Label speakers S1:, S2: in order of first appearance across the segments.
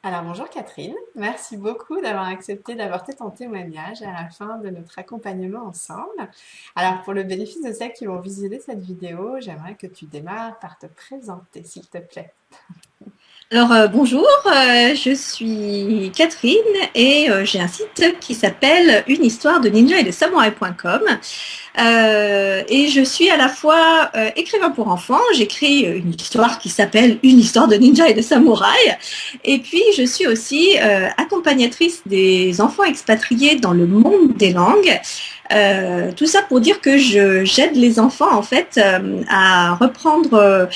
S1: Alors bonjour Catherine, merci beaucoup d'avoir accepté d'apporter ton témoignage à la fin de notre accompagnement ensemble. Alors pour le bénéfice de celles qui vont visionner cette vidéo, j'aimerais que tu démarres par te présenter s'il te plaît.
S2: Bonjour, je suis Catherine et j'ai un site qui s'appelle Une histoire de ninja et de samouraï.com. Et je suis à la fois écrivain pour enfants, j'écris une histoire qui s'appelle Une histoire de ninja et de samouraï, et puis je suis aussi accompagnatrice des enfants expatriés dans le monde des langues. Tout ça pour dire que j'aide les enfants en fait à reprendre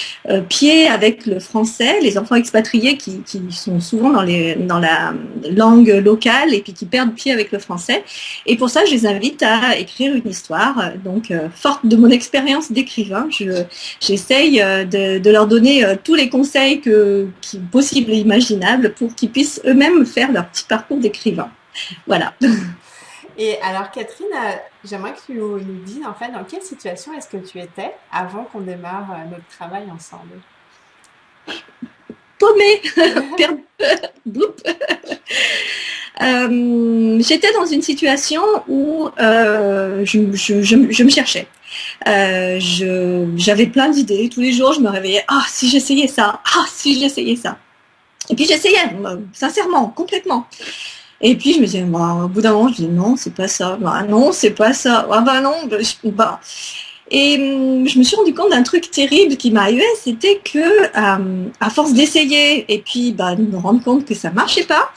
S2: pied avec le français, les enfants expatriés qui sont souvent dans la langue locale et puis qui perdent pied avec le français. Et pour ça, je les invite à écrire une histoire. Donc, forte de mon expérience d'écrivain, j'essaye de leur donner tous les conseils qui possibles et imaginables pour qu'ils puissent eux-mêmes faire leur petit parcours d'écrivain. Voilà.
S1: Et alors Catherine, j'aimerais que tu nous dises en fait dans quelle situation est-ce que tu étais avant qu'on démarre notre travail ensemble.
S2: Paumée, perdue, j'étais dans une situation où je me cherchais. J'avais plein d'idées. Tous les jours, je me réveillais. Ah, si j'essayais ça. Ah, si j'essayais ça. Et puis j'essayais, sincèrement, complètement. Et puis je me disais, bah, au bout d'un moment, je disais non, c'est pas ça. Bah, non, c'est pas ça. Ah bah non, bah. Et je me suis rendu compte d'un truc terrible qui m'arrivait, c'était que à force d'essayer et puis bah, de me rendre compte que ça marchait pas,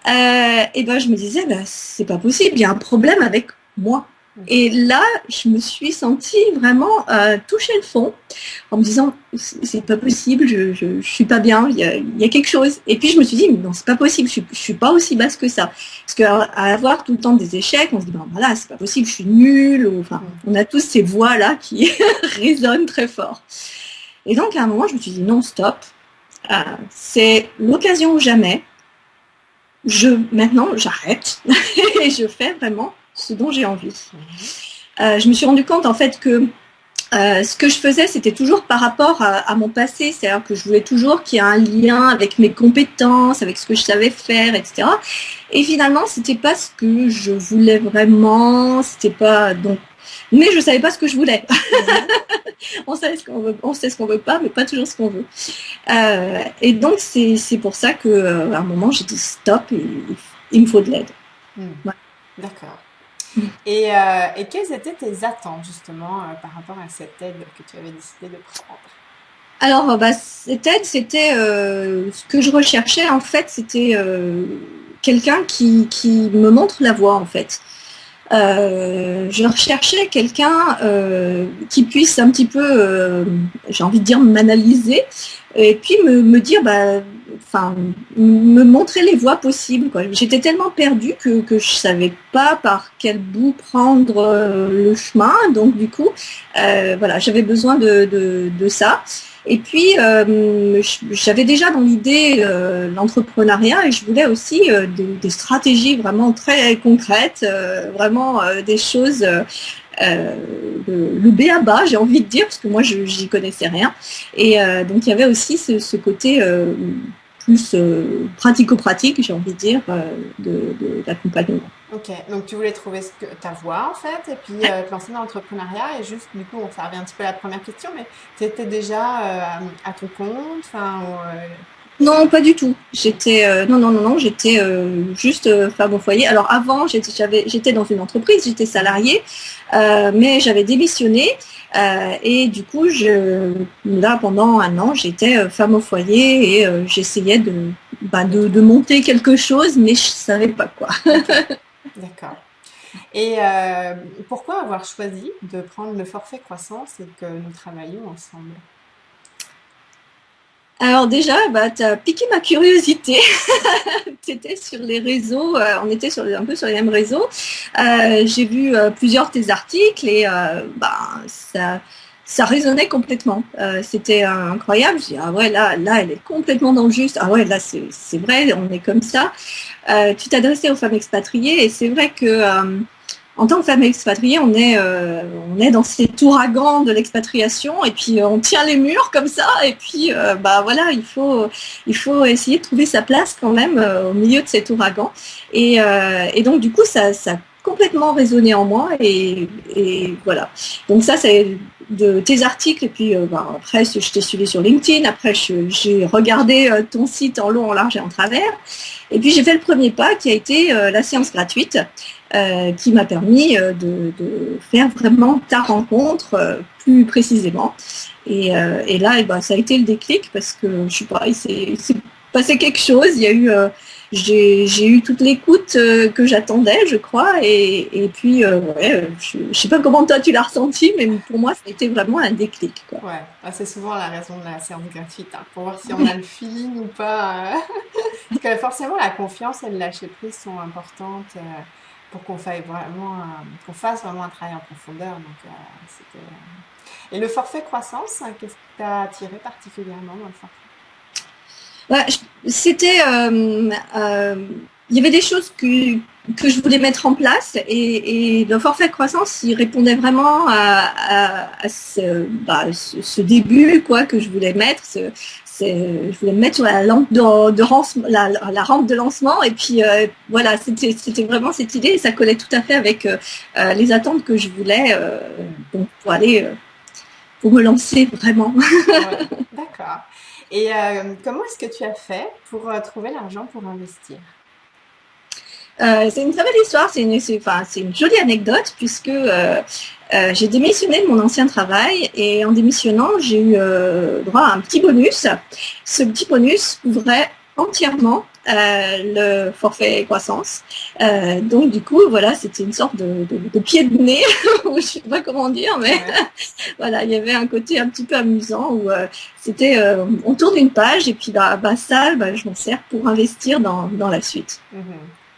S2: et ben je me disais bah, c'est pas possible, il y a un problème avec moi. Et là, je me suis sentie vraiment toucher le fond en me disant c'est pas possible, je suis pas bien, il y a quelque chose. Et puis je me suis dit mais non c'est pas possible, je suis pas aussi basse que ça. Parce qu'à avoir tout le temps des échecs, on se dit ben voilà c'est pas possible, je suis nulle. Ou, enfin, on a tous ces voix là qui résonnent très fort. Et donc à un moment je me suis dit non stop, c'est l'occasion ou jamais. Maintenant, j'arrête et je fais vraiment ce dont j'ai envie. Je me suis rendu compte en fait que ce que je faisais, c'était toujours par rapport à mon passé, c'est-à-dire que je voulais toujours qu'il y ait un lien avec mes compétences, avec ce que je savais faire, etc. Et finalement, c'était pas ce que je voulais vraiment, c'était pas donc. Mais je savais pas ce que je voulais. On sait ce qu'on veut, on sait ce qu'on veut pas, mais pas toujours ce qu'on veut. Et donc c'est pour ça que à un moment j'ai dit stop, il me faut de l'aide. Ouais.
S1: D'accord. Et quelles étaient tes attentes justement par rapport à cette aide que tu avais décidé de prendre?
S2: Alors bah, cette aide, c'était ce que je recherchais en fait, c'était quelqu'un qui me montre la voie en fait. Je recherchais quelqu'un qui puisse un petit peu, j'ai envie de dire, m'analyser et puis me dire, bah, enfin, me montrer les voies possibles, quoi. J'étais tellement perdue que je savais pas par quel bout prendre le chemin, donc du coup, voilà, j'avais besoin de ça. Et puis, j'avais déjà dans l'idée l'entrepreneuriat et je voulais aussi des stratégies vraiment très concrètes, vraiment des choses, le B à bas, j'ai envie de dire, parce que moi, j'y connaissais rien. Et donc, il y avait aussi ce côté plus pratico-pratique, j'ai envie de dire, de l'accompagnement.
S1: Ok, donc tu voulais trouver ta voie en fait, et puis te lancer dans l'entrepreneuriat, et juste du coup, ça revient un petit peu à la première question, mais tu étais déjà à ton compte, enfin,
S2: Non, pas du tout. J'étais non, j'étais juste femme au foyer. Alors avant, j'étais dans une entreprise, j'étais salariée, mais j'avais démissionné et du coup, là pendant un an, j'étais femme au foyer et j'essayais de monter quelque chose, mais je savais pas quoi.
S1: ok, d'accord. Et pourquoi avoir choisi de prendre le forfait croissance et que nous travaillions ensemble?
S2: Alors déjà, bah, tu as piqué ma curiosité. Tu étais sur les réseaux, on était un peu sur les mêmes réseaux. J'ai vu plusieurs de tes articles et bah, ça résonnait complètement. C'était incroyable. Je dis, ah ouais, là, elle est complètement dans le juste. Ah ouais, là, c'est vrai, on est comme ça. Tu t'adressais aux femmes expatriées et c'est vrai que en tant que femme expatriée, on est dans cet ouragan de l'expatriation et puis on tient les murs comme ça et puis voilà, il faut essayer de trouver sa place quand même au milieu de cet ouragan et donc du coup ça a complètement résonné en moi et voilà. Donc ça c'est de tes articles et puis après je t'ai suivi sur LinkedIn, après j'ai regardé ton site en long, en large et en travers et puis j'ai fait le premier pas qui a été la séance gratuite qui m'a permis de faire vraiment ta rencontre plus précisément et là ça a été le déclic parce que je sais pas, il s'est passé quelque chose, il y a eu j'ai eu toute l'écoute que j'attendais, je crois, et puis je sais pas comment toi tu l'as ressenti, mais pour moi ça a été vraiment un déclic, quoi.
S1: Ouais, c'est souvent la raison de la séance gratuite, hein, pour voir si on a le feeling ou pas. Parce que forcément, la confiance et le lâcher prise sont importantes pour qu'on fasse vraiment un travail en profondeur. Donc, Et le forfait croissance, hein, qu'est-ce qui t'a attiré particulièrement dans le forfait?
S2: C'était, il y avait des choses que je voulais mettre en place et le forfait croissance, il répondait vraiment à ce début quoi que je voulais mettre. Je voulais me mettre sur la lampe la rampe de lancement et puis voilà, c'était vraiment cette idée et ça collait tout à fait avec les attentes que je voulais donc pour me lancer vraiment.
S1: Ouais, d'accord. Et comment est-ce que tu as fait pour trouver l'argent pour investir?
S2: C'est une très belle histoire, c'est une jolie anecdote puisque j'ai démissionné de mon ancien travail et en démissionnant, j'ai eu droit à un petit bonus. Ce petit bonus couvrait entièrement le forfait croissance. Donc du coup, voilà, c'était une sorte de pied de nez, je sais pas comment dire, mais
S1: Ouais.
S2: voilà, il y avait un côté un petit peu amusant où c'était on tourne une page et puis ça, je m'en sers pour investir dans la suite.
S1: Mhm.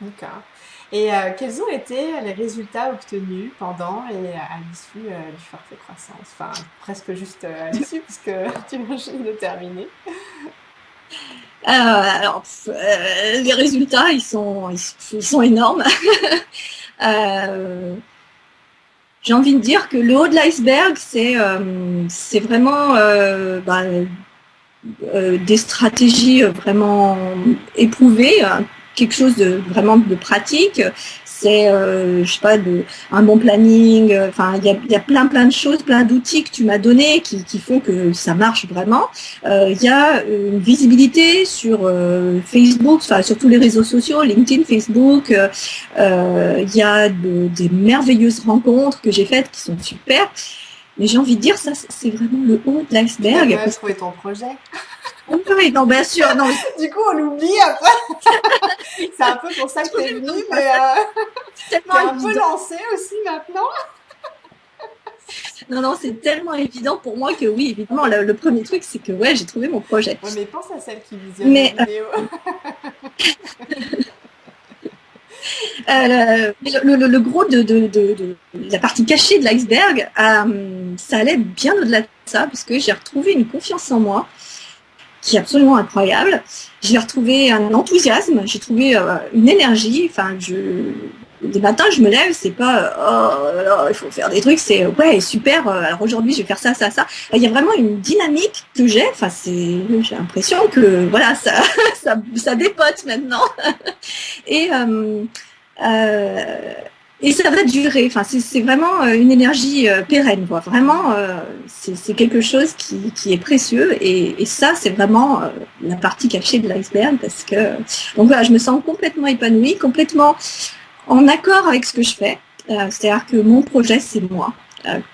S1: D'accord. Et quels ont été les résultats obtenus pendant et à l'issue du forfait croissance? Enfin, presque juste à l'issue, puisque tu viens de terminer.
S2: Les résultats, ils sont énormes. euh, j'ai envie de dire que le haut de l'iceberg, c'est vraiment des stratégies vraiment éprouvées, hein, quelque chose de vraiment de pratique. C'est, je sais pas, un bon planning. Enfin, il y a plein de choses, plein d'outils que tu m'as donnés qui font que ça marche vraiment. Il y a une visibilité sur Facebook, enfin sur tous les réseaux sociaux, LinkedIn, Facebook. Il y a des merveilleuses rencontres que j'ai faites qui sont super. Mais j'ai envie de dire, ça, c'est vraiment le haut de
S1: Tu as
S2: l'iceberg.
S1: même trouvé ton projet.
S2: Oui, non, bien sûr, non.
S1: Du coup, on l'oublie après. C'est un peu pour ça que tu es venue, mais
S2: C'est
S1: tu es
S2: tellement
S1: un peu
S2: évident.
S1: lancée aussi maintenant.
S2: Non, c'est tellement évident pour moi que oui, évidemment, le premier truc, c'est que ouais, j'ai trouvé mon projet.
S1: Ouais, mais pense à celle qui visionne la
S2: Mais
S1: vidéo.
S2: le gros de la partie cachée de l'iceberg, ça allait bien au-delà de ça, parce que j'ai retrouvé une confiance en moi qui est absolument incroyable. J'ai retrouvé un enthousiasme, j'ai trouvé une énergie. Enfin, des matins, je me lève, c'est pas oh là, il faut faire des trucs, c'est ouais super. Alors aujourd'hui, je vais faire ça, ça, ça. Il y a vraiment une dynamique que j'ai. Enfin, j'ai l'impression que voilà, ça dépote maintenant. Et euh, et ça va durer. Enfin, c'est vraiment une énergie pérenne, quoi. Vraiment, c'est quelque chose qui est précieux. Et ça, c'est vraiment la partie cachée de l'iceberg parce que donc voilà, je me sens complètement épanouie, complètement en accord avec ce que je fais. C'est-à-dire que mon projet, c'est moi.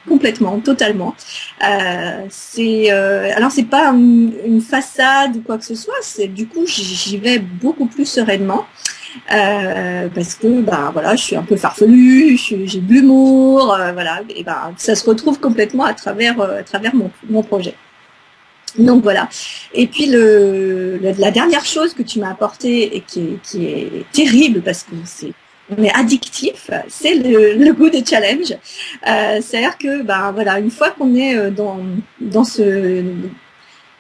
S2: Complètement, totalement. Alors c'est pas une façade ou quoi que ce soit. C'est du coup j'y vais beaucoup plus sereinement. Parce que voilà, je suis un peu farfelue, j'ai de l'humour, voilà, et ça se retrouve complètement à travers mon projet. Donc voilà. Et puis la dernière chose que tu m'as apportée et qui est terrible parce que on est addictif, c'est le goût des challenges. C'est-à-dire que voilà, une fois qu'on est dans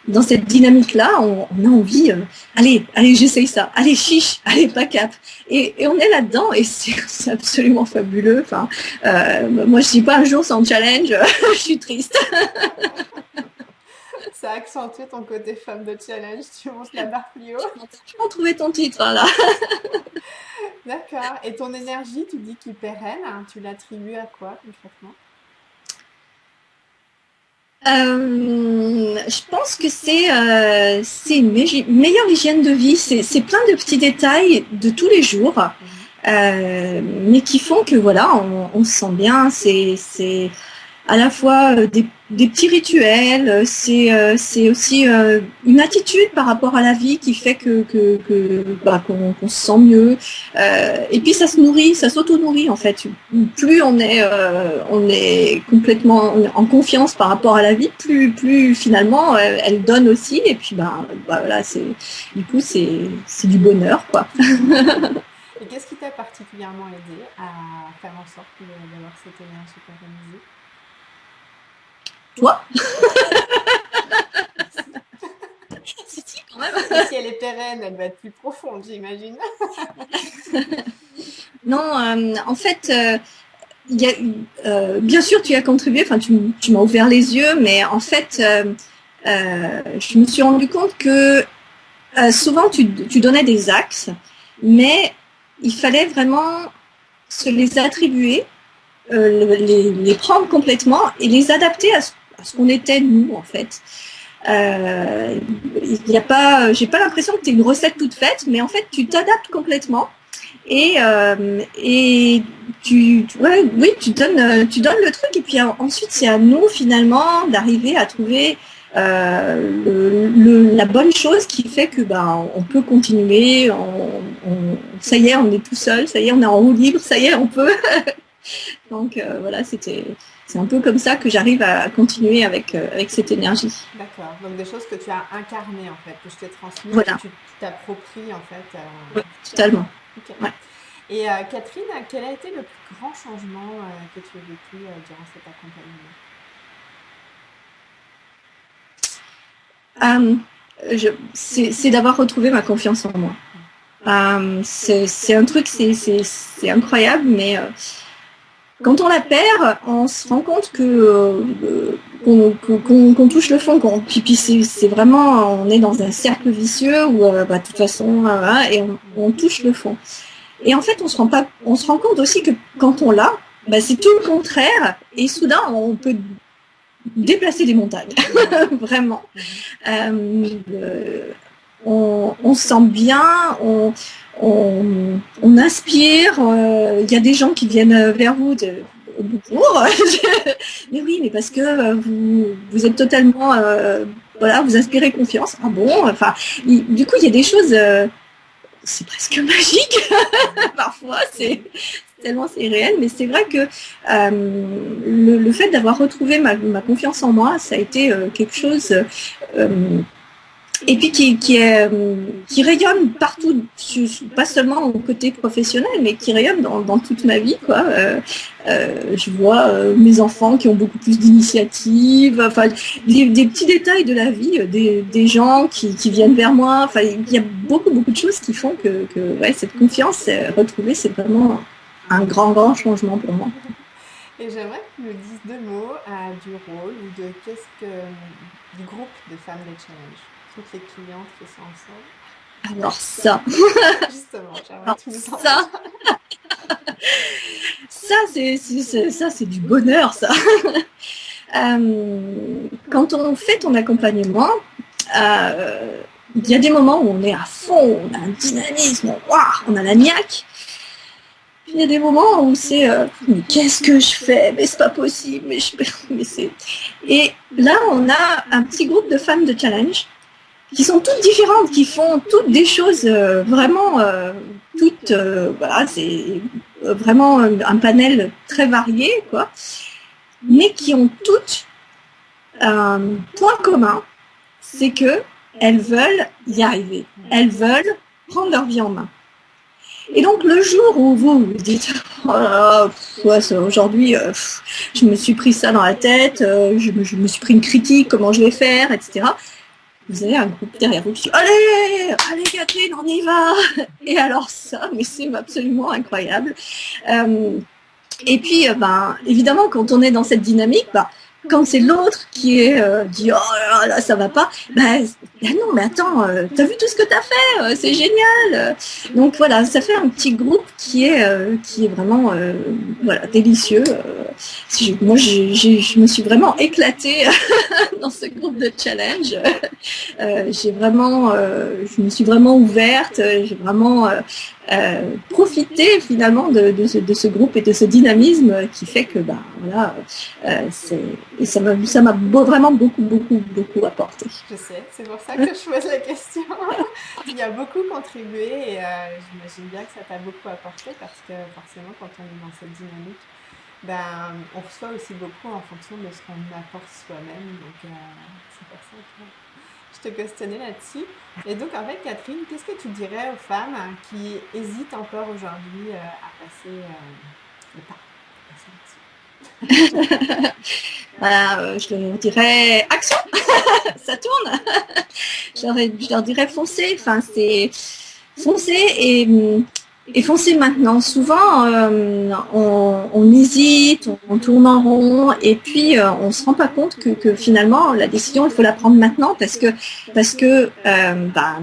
S2: dans cette dynamique-là, on a envie, allez, j'essaye ça, allez, chiche, allez, pas cap. Et on est là-dedans et c'est absolument fabuleux. Enfin, moi, je dis pas un jour sans challenge, je suis triste.
S1: Ça accentue ton côté femme de challenge, tu montes la barre plus haut.
S2: Tu vas trouver ton titre, là.
S1: D'accord. Et ton énergie, tu dis qu'il est pérenne, hein, tu l'attribues à quoi concrètement?
S2: Je pense que c'est une meilleure hygiène de vie. C'est plein de petits détails de tous les jours, mais qui font que voilà, on se sent bien. C'est à la fois des petits rituels, c'est aussi une attitude par rapport à la vie qui fait qu'on se sent mieux. Et puis ça se nourrit, ça s'auto-nourrit en fait. Plus on est complètement en confiance par rapport à la vie, plus finalement elle donne aussi. Et puis voilà, du coup c'est du bonheur quoi.
S1: Et qu'est-ce qui t'a particulièrement aidé à faire en sorte d'avoir cette énergie pérennisée?
S2: Toi?
S1: Merci.
S2: Si, quand même.
S1: Et si elle est pérenne, elle va être plus profonde, j'imagine.
S2: Non, en fait, bien sûr, tu as contribué, enfin, tu m'as ouvert les yeux, mais en fait, je me suis rendu compte que souvent, tu donnais des axes, mais il fallait vraiment se les attribuer, les prendre complètement et les adapter à ce qu'on était nous, en fait. J'ai pas l'impression que tu es une recette toute faite, mais en fait, tu t'adaptes complètement. Et oui, tu donnes le truc et puis ensuite c'est à nous finalement d'arriver à trouver la bonne chose qui fait que on peut continuer. Ça y est, on est tout seul, ça y est, on est en roue libre, ça y est, on peut. Donc voilà, c'est un peu comme ça que j'arrive à continuer avec cette énergie.
S1: D'accord. Donc des choses que tu as incarnées en fait, que je t'ai transmises,
S2: Voilà.
S1: que tu t'appropries en fait.
S2: Ouais, totalement.
S1: Ok.
S2: Ouais.
S1: Et Catherine, quel a été le plus grand changement que tu as vécu durant cet accompagnement?
S2: C'est d'avoir retrouvé ma confiance en moi. C'est un truc, c'est incroyable, mais quand on la perd, on se rend compte qu'on touche le fond. Puis c'est vraiment, on est dans un cercle vicieux où, de toute façon, et on touche le fond. Et en fait, on se rend compte aussi que quand on l'a, c'est tout le contraire. Et soudain, on peut déplacer des montagnes, vraiment. On se sent bien, on inspire. Il y a des gens qui viennent vers vous au bout. Mais oui, mais parce que vous êtes totalement, voilà, vous inspirez confiance. Ah bon, enfin, du coup, il y a des choses. C'est presque magique parfois, tellement c'est réel, mais c'est vrai que le fait d'avoir retrouvé ma confiance en moi, ça a été quelque chose et puis qui rayonne partout, pas seulement au côté professionnel, mais qui rayonne dans toute ma vie, quoi. Je vois mes enfants qui ont beaucoup plus d'initiative, enfin des petits détails de la vie, des gens qui viennent vers moi. Enfin, il y a beaucoup de choses qui font que ouais, cette confiance retrouvée, c'est vraiment un grand changement pour moi.
S1: Et j'aimerais que tu nous dises deux mots du rôle ou de du groupe de femmes des challenges. Toutes les clientes qui sont ensemble.
S2: Alors ça,
S1: Justement, j'aimerais
S2: alors
S1: que tu nous en
S2: ça, ça c'est du bonheur, ça. Quand on fait ton accompagnement, il y a des moments où on est à fond, on a un dynamisme, on a la niaque. Puis il y a des moments où c'est mais qu'est-ce que je fais? Mais c'est pas possible, mais c'est. Et là, on a un petit groupe de femmes de challenge qui sont toutes différentes, qui font toutes des choses vraiment toutes. Voilà, c'est vraiment un panel très varié, quoi, mais qui ont toutes un point commun, c'est que elles veulent y arriver, elles veulent prendre leur vie en main. Et donc le jour où vous dites aujourd'hui je me suis pris ça dans la tête, je me suis pris une critique, comment je vais faire, etc. vous avez un groupe derrière vous qui dit allez, allez Catherine, on y va. Et alors ça, mais c'est absolument incroyable. Et puis, évidemment, quand on est dans cette dynamique, quand c'est l'autre qui est dit oh là, ça va pas, non mais attends, t'as vu tout ce que t'as fait, c'est génial. Donc voilà, ça fait un petit groupe qui est vraiment voilà, délicieux. Moi je me suis vraiment éclatée dans ce groupe de challenge. Je me suis vraiment ouverte, j'ai vraiment profité finalement de ce groupe et de ce dynamisme qui fait que voilà, ça m'a vraiment beaucoup apporté.
S1: Je sais, c'est pour ça que je pose la question. Il y a beaucoup contribué et j'imagine bien que ça t'a beaucoup apporté parce que forcément quand on est dans cette dynamique, on reçoit aussi beaucoup en fonction de ce qu'on apporte soi-même. Donc c'est pour ça que je te questionnais là-dessus. Et donc en fait Catherine, qu'est-ce que tu dirais aux femmes qui hésitent encore aujourd'hui à passer le pas, à passer là-dessus?
S2: Voilà, je leur dirais action, ça tourne. Je leur dirais foncez, enfin c'est foncez et foncez maintenant. Souvent, on hésite, on tourne en rond et puis on se rend pas compte que finalement la décision il faut la prendre maintenant parce que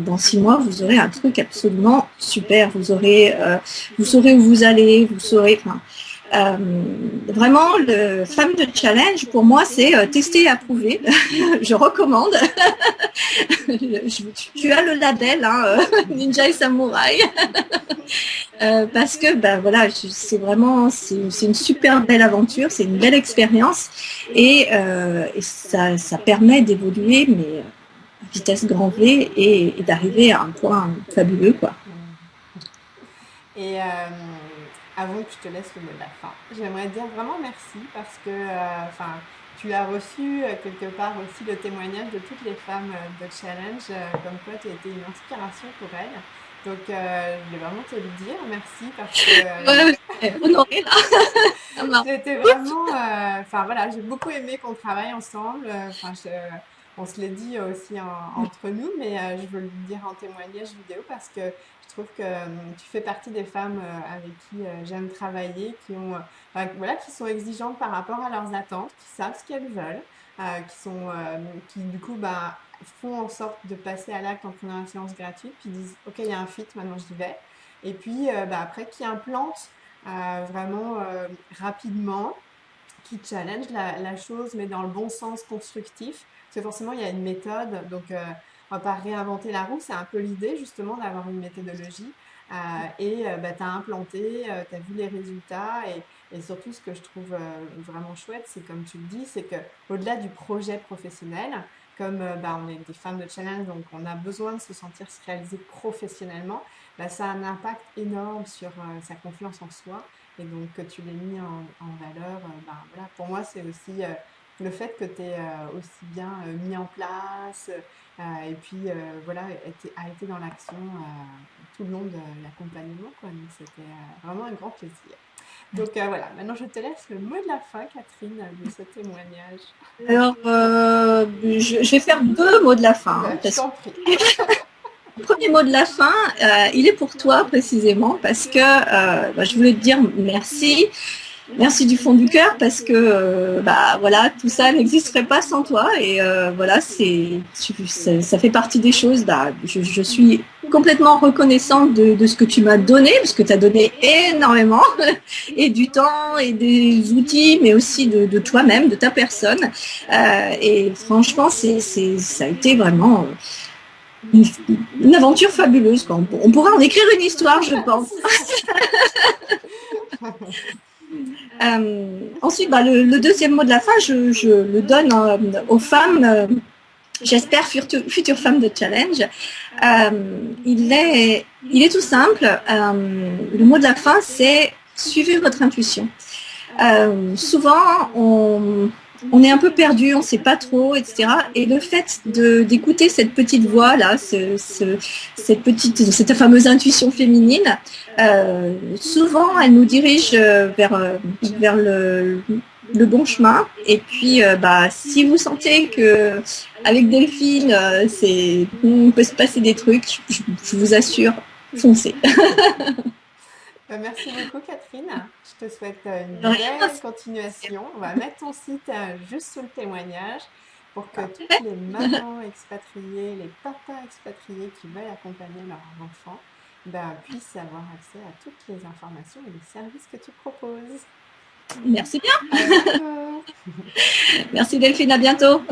S2: dans 6 mois vous aurez un truc absolument super. Vous saurez où vous allez, vous saurez. Vraiment, le Femme de Challenge, pour moi, c'est tester et approuver. Je recommande. Tu as le label Ninja et Samouraï. Parce que voilà, c'est une super belle aventure, c'est une belle expérience et ça permet d'évoluer, mais à vitesse grand V et d'arriver à un point fabuleux, quoi.
S1: Et avant que je te laisse le mot de la fin, j'aimerais dire vraiment merci parce que tu as reçu quelque part aussi le témoignage de toutes les femmes de Challenge, comme quoi tu as été une inspiration pour elles. Donc je voulais vraiment te le dire, merci parce que
S2: Honorée là.
S1: j'étais vraiment, voilà, j'ai beaucoup aimé qu'on travaille ensemble. On se l'est dit aussi entre nous, mais je veux le dire en témoignage vidéo parce que je trouve que tu fais partie des femmes avec qui j'aime travailler, qui sont exigeantes par rapport à leurs attentes, qui savent ce qu'elles veulent, qui du coup, font en sorte de passer à l'acte en prenant la séance gratuite, puis disent, OK, il y a un fit, maintenant j'y vais. Et puis après, qui implantent vraiment rapidement, qui challenge la chose, mais dans le bon sens constructif. Parce que forcément, il y a une méthode, donc on va pas réinventer la roue, c'est un peu l'idée justement d'avoir une méthodologie. Tu as implanté, tu as vu les résultats et surtout ce que je trouve vraiment chouette, c'est comme tu le dis, c'est que au-delà du projet professionnel, comme on est des femmes de challenge, donc on a besoin de se sentir se réaliser professionnellement, ça a un impact énorme sur sa confiance en soi. Et donc que tu l'aies mis en valeur, voilà, pour moi c'est aussi le fait que tu aies aussi bien mis en place et puis voilà, a été dans l'action tout le long de l'accompagnement, quoi. Donc c'était vraiment un grand plaisir. Donc voilà, maintenant je te laisse le mot de la fin, Catherine, de ce témoignage.
S2: Alors, je vais faire 2 mots de la fin.
S1: Je t'en prie.
S2: Le premier mot de la fin, il est pour toi précisément parce que je voulais te dire merci. Merci du fond du cœur parce que voilà, tout ça n'existerait pas sans toi et voilà, ça fait partie des choses. Je suis complètement reconnaissante de ce que tu m'as donné parce que tu as donné énormément et du temps et des outils, mais aussi de toi-même, de ta personne. Et franchement, ça a été vraiment une aventure fabuleuse. On pourra en écrire une histoire, je pense. Ensuite, le deuxième mot de la fin, je le donne aux femmes, j'espère futures femmes de challenge. Il est tout simple. Le mot de la fin, c'est suivez votre intuition. Souvent, on est un peu perdu, on ne sait pas trop, etc. Et le fait d'écouter cette petite voix là, cette fameuse intuition féminine, souvent elle nous dirige vers le bon chemin. Et puis, si vous sentez que avec Delphine, on peut se passer des trucs, je vous assure, foncez.
S1: Merci beaucoup, Catherine. Je te souhaite une
S2: Rien,
S1: belle continuation. On va mettre ton site juste sous le témoignage pour que toutes les mamans expatriées, les papas expatriés qui veulent accompagner leurs enfants puissent avoir accès à toutes les informations et les services que tu proposes.
S2: merci bien.
S1: À bientôt!
S2: Merci Delphine, à bientôt.